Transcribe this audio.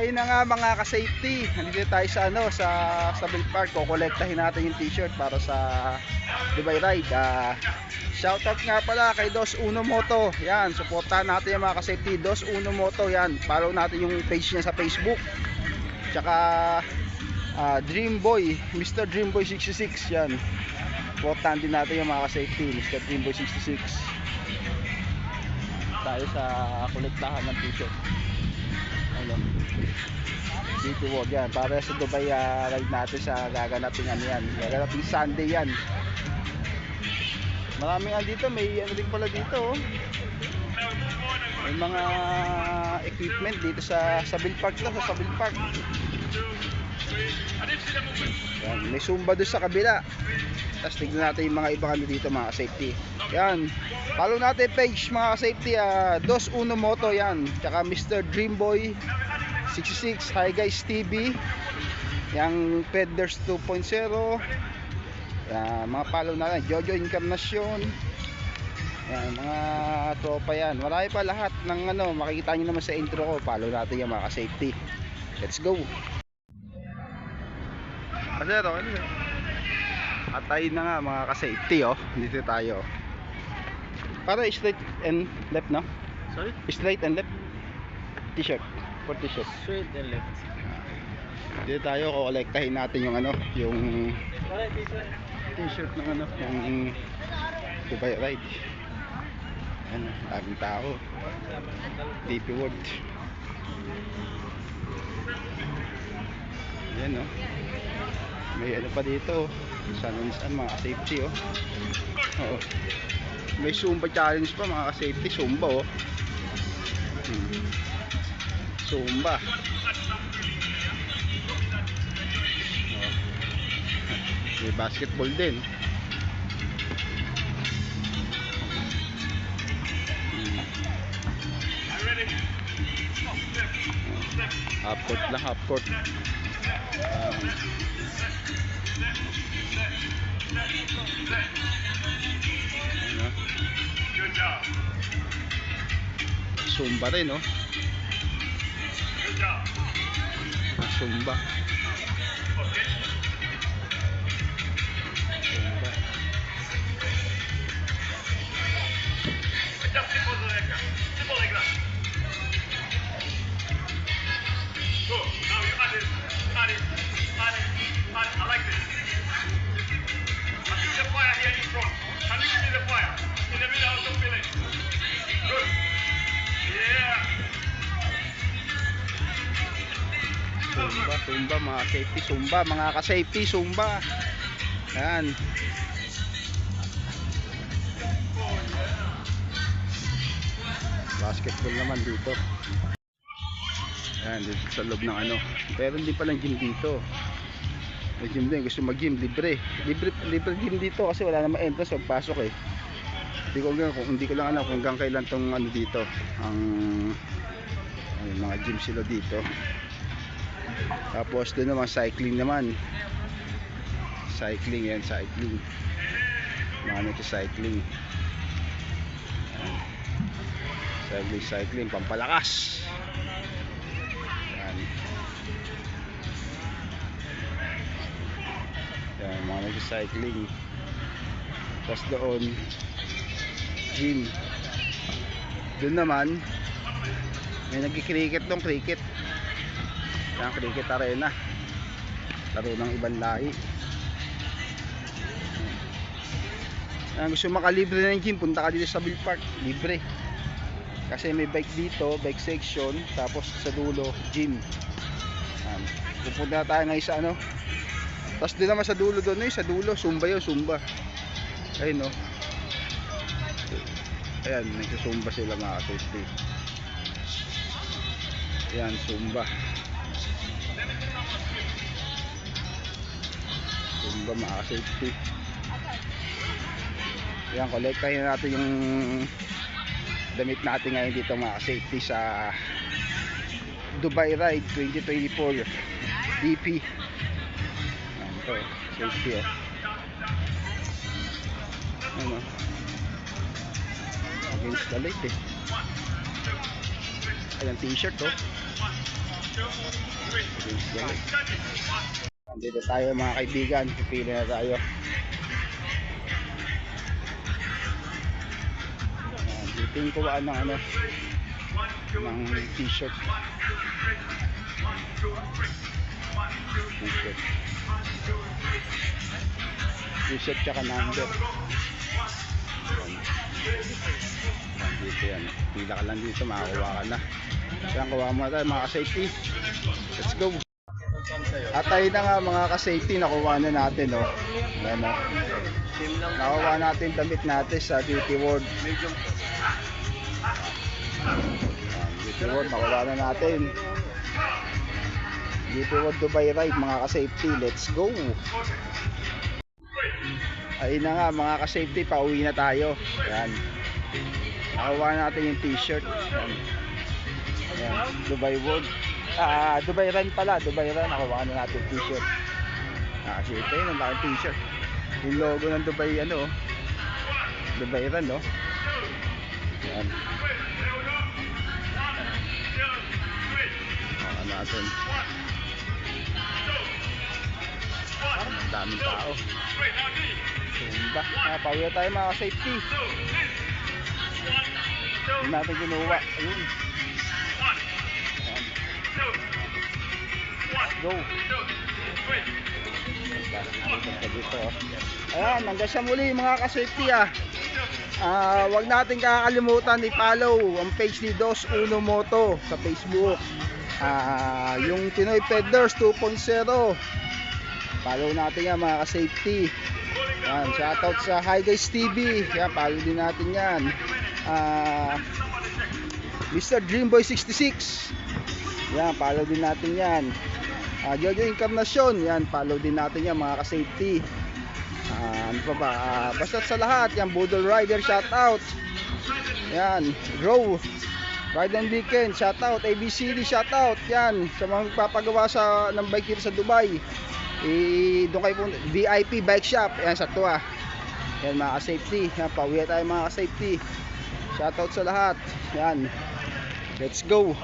ayun na nga mga ka-safety, nandito tayo sa sa Bill Park. Kokolektahin natin yung t-shirt para sa Dubai Ride. Shoutout nga pala kay Dos Uno Moto. Yan, suportahan natin yung mga ka-safety. Dos Uno Moto, yan. Follow natin yung page niya sa Facebook. Tsaka Dreamboy, Mr. Dreamboy 66, yan. Suportahan din natin yung mga ka-safety, Mr. Dreamboy 66. Tayo sa kolektahan ng t-shirt. Ano? Dito wag yan para sa Dubai ride natin sa gaganapin yan. Gaganapin Sunday yan. Maraming dito, may ano din pala dito oh. May mga equipment dito sa Bill Park to, sa Bill Park. Yan, may Zumba doon sa kabila. Tapos tignan natin yung mga ibang ano dito mga safety. Yan. Follow natin page mga safety, Dos Uno Moto yan. Tsaka Mr. Dreamboy 66, Hi Guys TV. Yang Peddlers 2.0. Yan, mga follow na lang. Jojo Encarnacion. Yan, mga tropa yan. Marami pa lahat ng ano, makikita nyo naman sa intro ko. Follow natin yung mga safety. Let's go. Kasi ito, at tayo na nga mga ka-safety oh. Dito tayo. Para straight and left no? Sorry? Straight and left. T-shirt. For t-shirt. Straight and left. Dito tayo, kukolektahin natin yung ano, yung t-shirt ng ano, yung Dubai Ride. Ano, daming tao. DP World. Yan oh. May ano pa dito, saan mga safety oh. Oo. May Zumba challenge pa mga safety, Zumba oh. Zumba. May basketball din. Half court lang, half court. Zumba rin no? Zumba. Zumba. Zumba mga safety, Zumba mga ka-safety, Zumba. Yan. Basketball naman dito. Yan, dito sa loob ng ano. Pero hindi pa lang gym dito. May gym din, gusto mag-gym, libre gym dito kasi wala namang entrance pag pasok eh. Hindi ko lang alam kung hanggang kailan tong ano dito. Ang mga gym sila dito. Tapos doon naman cycling naman. Cycling yan, cycling. Mga ito cycling. Cycling, pampalakas. Yan. Yan, mga ito cycling. Tapos doon gym. Doon naman may nagki-cricket dong, cricket. Yan, cricket arena. Laro ng ibang lahi. Yan, gusto makalibre ng gym, punta ka dito sa Bill Park, libre. Kasi may bike dito, bike section, tapos sa dulo, gym. Yan. Pupunta na tayo ngayon sa ano. Tapos doon naman sa dulo doon, sa dulo, Zumba yun, Zumba. Ayun no. Ayan, nagsusumba sila mga safety. Ayan, Zumba. Zumba mga safety. Ayan, kolektahin natin yung damit natin ngayon dito mga safety sa Dubai Ride 2024 DP. Ayan ito, safety oh. Ano? Against the light eh. Ayan, t-shirt oh. Dito tayo mga kaibigan, pipili na tayo. Dito yung kuwaan ng ano, ng t-shirt. T-shirt tsaka number. Dito yan, pila ka lang dito, makakuha ka na. Yan, kuha mo tayo mga ka-safety. Let's go. At tayo na nga mga ka-safety, nakuha na natin, oh. Ayan, oh. Nakuha natin damit natin sa Beauty World. Beauty World, nakuha na natin. Beauty World Dubai Ride mga ka-safety. Let's go. Ayun na nga mga ka-safety, pauwi na tayo. Ayan. Nakuha natin yung t-shirt. Ayan. Dubai World. Dubai Run pala. Dubai Run. Nakuha na natin t-shirt. Kasi ito yun, ang laki t-shirt. Yung logo ng Dubai, ano, Dubai Run, no? Ayan. Nakuha natin. Ang daming tao. Sumba. Pauwi tayo mga safety. Hindi natin kinuha. Ayun. Go. Ayan, hanggang sa muli mga ka-safety, huwag natin kakalimutan i-follow ang page ni Dos Uno Moto sa Facebook. Yung Pinoy Peddlers 2.0. Follow natin yan mga ka-safety. Yan, shoutout sa Hi Guys TV. Yan, follow din natin yan. Mr. Dreamboy 66. Yan, follow din natin yan. Jojo Encarnacion. Yan, follow din natin yan mga ka-safety. Ano pa ba? Basta sa lahat. Yan, Budol Rider, shoutout. Yan, Grow Ride and Weekend, shoutout. ABCD, shoutout. Yan, sa mga magpapagawa ng bike here sa Dubai. Doon kayo punta, VIP Bike Shop. Yan, sa Tua. Yan mga ka-safety. Yan, pauwi tayo mga ka-safety. Shoutout sa lahat. Yan, let's go.